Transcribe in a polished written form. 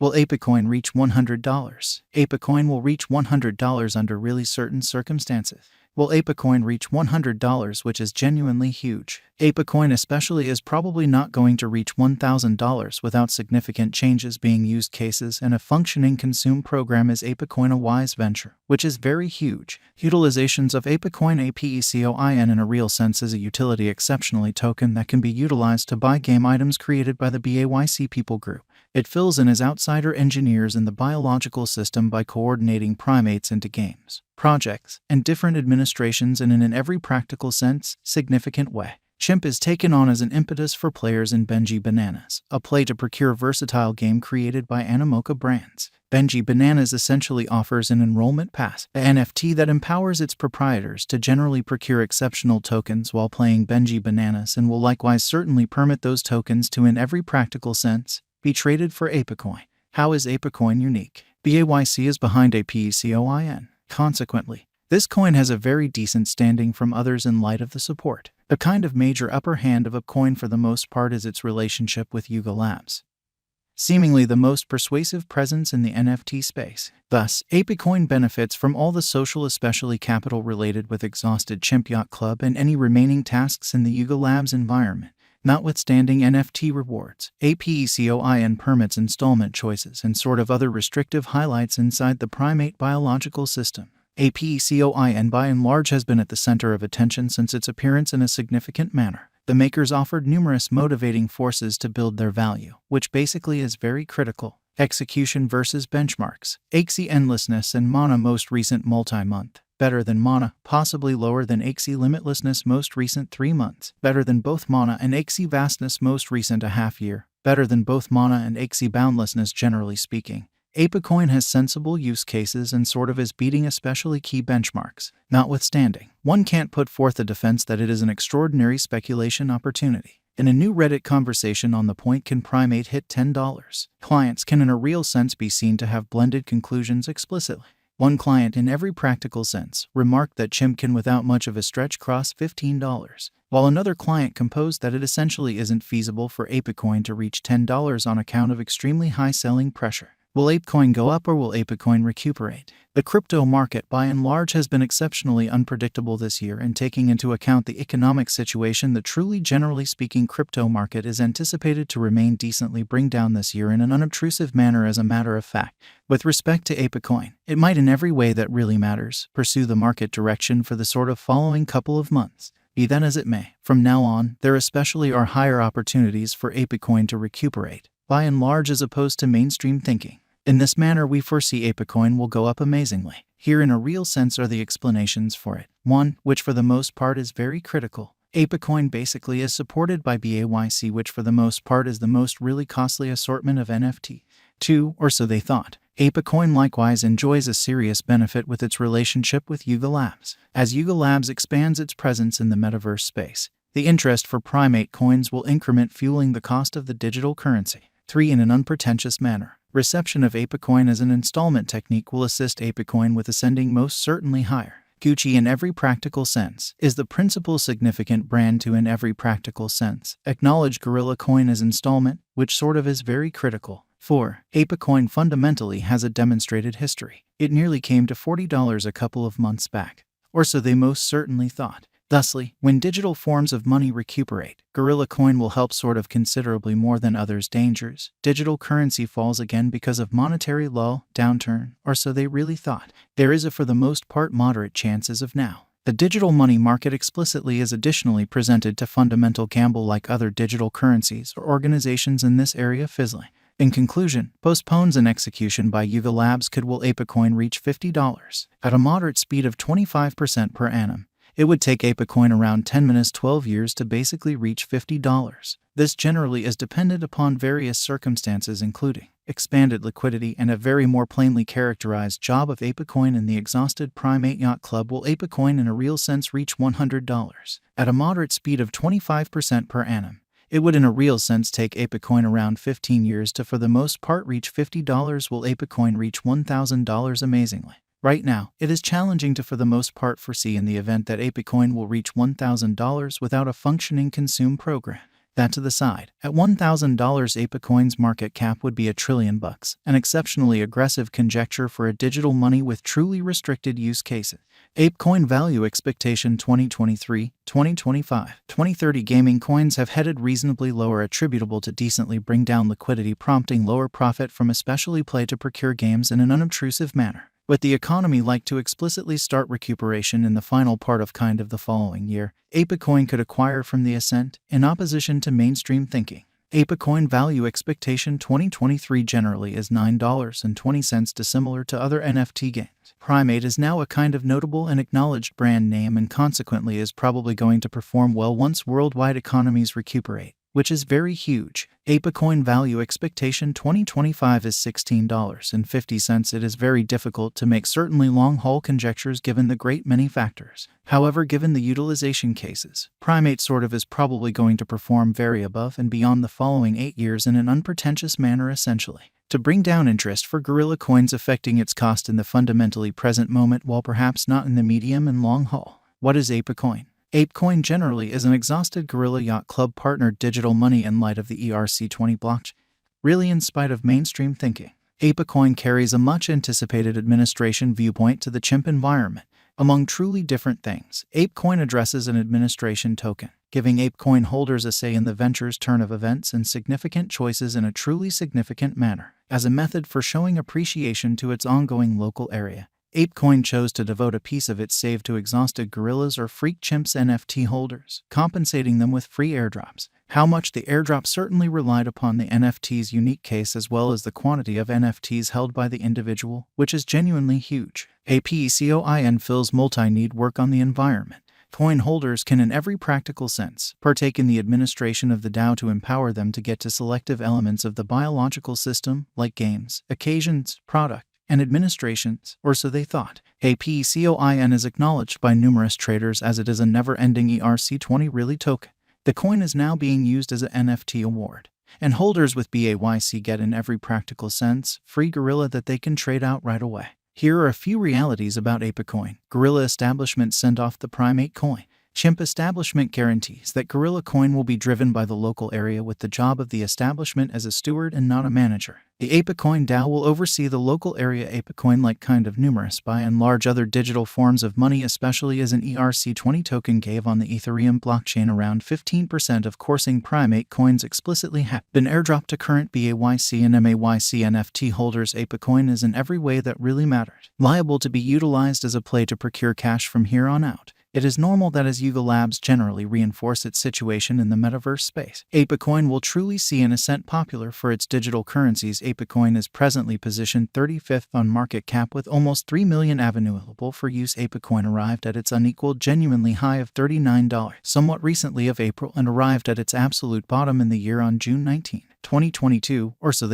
Will Apecoin reach $100? Apecoin will reach $100 under really certain circumstances. Will Apecoin reach $100, which is genuinely huge? Apecoin especially is probably not going to reach $1,000 without significant changes being used cases, and a functioning consume program is Apecoin a wise venture, which is very huge. Utilizations of Apecoin. Apecoin in a real sense is a utility exceptionally token that can be utilized to buy game items created by the BAYC people group. It fills in as outsider engineers in the biological system by coordinating primates into games, projects, and different administrations in an every practical sense, significant way. Chimp is taken on as an impetus for players in Benji Bananas, a play to procure versatile game created by Animoca Brands. Benji Bananas essentially offers an enrollment pass, an NFT that empowers its proprietors to generally procure exceptional tokens while playing Benji Bananas, and will likewise certainly permit those tokens to, in every practical sense, be traded for Apecoin. How is Apecoin unique? BAYC is behind Apecoin. Consequently, this coin has a very decent standing from others in light of the support. A kind of major upper hand of Apecoin for the most part is its relationship with Yuga Labs, seemingly the most persuasive presence in the NFT space. Thus, Apecoin benefits from all the social, especially capital related with exhausted Chimp Yacht Club and any remaining tasks in the Yuga Labs environment. Notwithstanding NFT rewards, Apecoin permits installment choices and sort of other restrictive highlights inside the primate biological system. Apecoin by and large has been at the center of attention since its appearance in a significant manner. The makers offered numerous motivating forces to build their value, which basically is very critical. Execution versus benchmarks, AXE endlessness and mana most recent multi-month. Better than mana, possibly lower than AXE limitlessness most recent 3 months. Better than both mana and AXE vastness most recent a half year. Better than both mana and AXE boundlessness generally speaking. Apecoin has sensible use cases and sort of is beating especially key benchmarks. Notwithstanding, one can't put forth a defense that it is an extraordinary speculation opportunity. In a new Reddit conversation on the point, can primate hit $10? Clients can in a real sense be seen to have blended conclusions explicitly. One client in every practical sense remarked that Chimp can without much of a stretch cross $15, while another client composed that it essentially isn't feasible for Apecoin to reach $10 on account of extremely high selling pressure. Will Apecoin go up or will Apecoin recuperate? The crypto market by and large has been exceptionally unpredictable this year, and taking into account the economic situation, the truly generally speaking crypto market is anticipated to remain decently bring down this year in an unobtrusive manner. As a matter of fact, with respect to Apecoin, it might in every way that really matters pursue the market direction for the sort of following couple of months. Be that as it may, from now on, there especially are higher opportunities for Apecoin to recuperate, by and large as opposed to mainstream thinking. In this manner, we foresee Apecoin will go up amazingly. Here in a real sense are the explanations for it. 1, which for the most part is very critical. Apecoin basically is supported by BAYC, which for the most part is the most really costly assortment of NFT. 2, or so they thought. Apecoin likewise enjoys a serious benefit with its relationship with Yuga Labs. As Yuga Labs expands its presence in the metaverse space, the interest for primate coins will increment, fueling the cost of the digital currency. 3, in an unpretentious manner, reception of Apecoin as an installment technique will assist Apecoin with ascending most certainly higher. Gucci in every practical sense is the principal significant brand to in every practical sense acknowledge Gorilla Coin as installment, which sort of is very critical. 4. Apecoin fundamentally has a demonstrated history. It nearly came to $40 a couple of months back, or so they most certainly thought. Thusly, when digital forms of money recuperate, Gorilla Coin will help sort of considerably more than others. Dangers: digital currency falls again because of monetary lull, downturn, or so they really thought. There is a for the most part moderate chances of now. The digital money market explicitly is additionally presented to fundamental gamble like other digital currencies or organizations in this area fizzling. In conclusion, postpones an execution by Yuga Labs could will Apecoin reach $50 at a moderate speed of 25% per annum. It would take Apecoin around 10-12 years to basically reach $50. This generally is dependent upon various circumstances including expanded liquidity and a very more plainly characterized job of Apecoin in the exhausted primate yacht club. Will Apecoin in a real sense reach $100 at a moderate speed of 25% per annum? It would in a real sense take Apecoin around 15 years to for the most part reach $50. Will Apecoin reach $1,000 amazingly? Right now, it is challenging to for the most part foresee in the event that Apecoin will reach $1,000 without a functioning consume program. That to the side, at $1,000 Apecoin's market cap would be $1 trillion, an exceptionally aggressive conjecture for a digital money with truly restricted use cases. Apecoin value expectation 2023, 2025, 2030 gaming coins have headed reasonably lower attributable to decently bring down liquidity prompting lower profit from especially play to procure games in an unobtrusive manner. With the economy like to explicitly start recuperation in the final part of the following year, Apecoin could acquire from the ascent, in opposition to mainstream thinking. Apecoin value expectation 2023 generally is $9.20, dissimilar to other NFT games. Primate is now a kind of notable and acknowledged brand name and consequently is probably going to perform well once worldwide economies recuperate, which is very huge. Apecoin value expectation 2025 is $16.50. It is very difficult to make certainly long-haul conjectures given the great many factors. However, given the utilization cases, Primate is probably going to perform very above and beyond the following 8 years in an unpretentious manner essentially to bring down interest for Gorilla coins affecting its cost in the fundamentally present moment while perhaps not in the medium and long haul. What is Apecoin? Apecoin generally is an exhausted Gorilla Yacht Club partnered digital money in light of the ERC20 blockchain. Really, in spite of mainstream thinking, Apecoin carries a much anticipated administration viewpoint to the chimp environment. Among truly different things, Apecoin addresses an administration token, giving Apecoin holders a say in the venture's turn of events and significant choices in a truly significant manner. As a method for showing appreciation to its ongoing local area, Apecoin chose to devote a piece of its save to exhausted gorillas or freak chimps NFT holders, compensating them with free airdrops. How much the airdrop certainly relied upon the NFT's unique case as well as the quantity of NFTs held by the individual, which is genuinely huge. Apecoin fills multi-need work on the environment. Coin holders can in every practical sense partake in the administration of the DAO to empower them to get to selective elements of the biological system, like games, occasions, product, and administrations, or so they thought. Apecoin is acknowledged by numerous traders as it is a never-ending ERC20 really token. The coin is now being used as an NFT award, and holders with BAYC get in every practical sense free Gorilla that they can trade out right away. Here are a few realities about Apecoin. Gorilla establishment sent off the Primate coin. Chimp establishment guarantees that Gorilla coin will be driven by the local area with the job of the establishment as a steward and not a manager. The Apecoin DAO will oversee the local area. Apecoin like numerous by and large other digital forms of money, especially as an ERC20 token gave on the Ethereum blockchain. Around 15% of coursing Primate coins explicitly have been airdropped to current BAYC and MAYC NFT holders. Apecoin is in every way that really mattered liable to be utilized as a play to procure cash from here on out. It is normal that as Yuga Labs generally reinforce its situation in the metaverse space, Apecoin will truly see an ascent. Popular for its digital currencies, Apecoin is presently positioned 35th on market cap with almost 3 million available for use. Apecoin arrived at its unequaled genuinely high of $39 somewhat recently of April and arrived at its absolute bottom in the year on June 19, 2022, or so they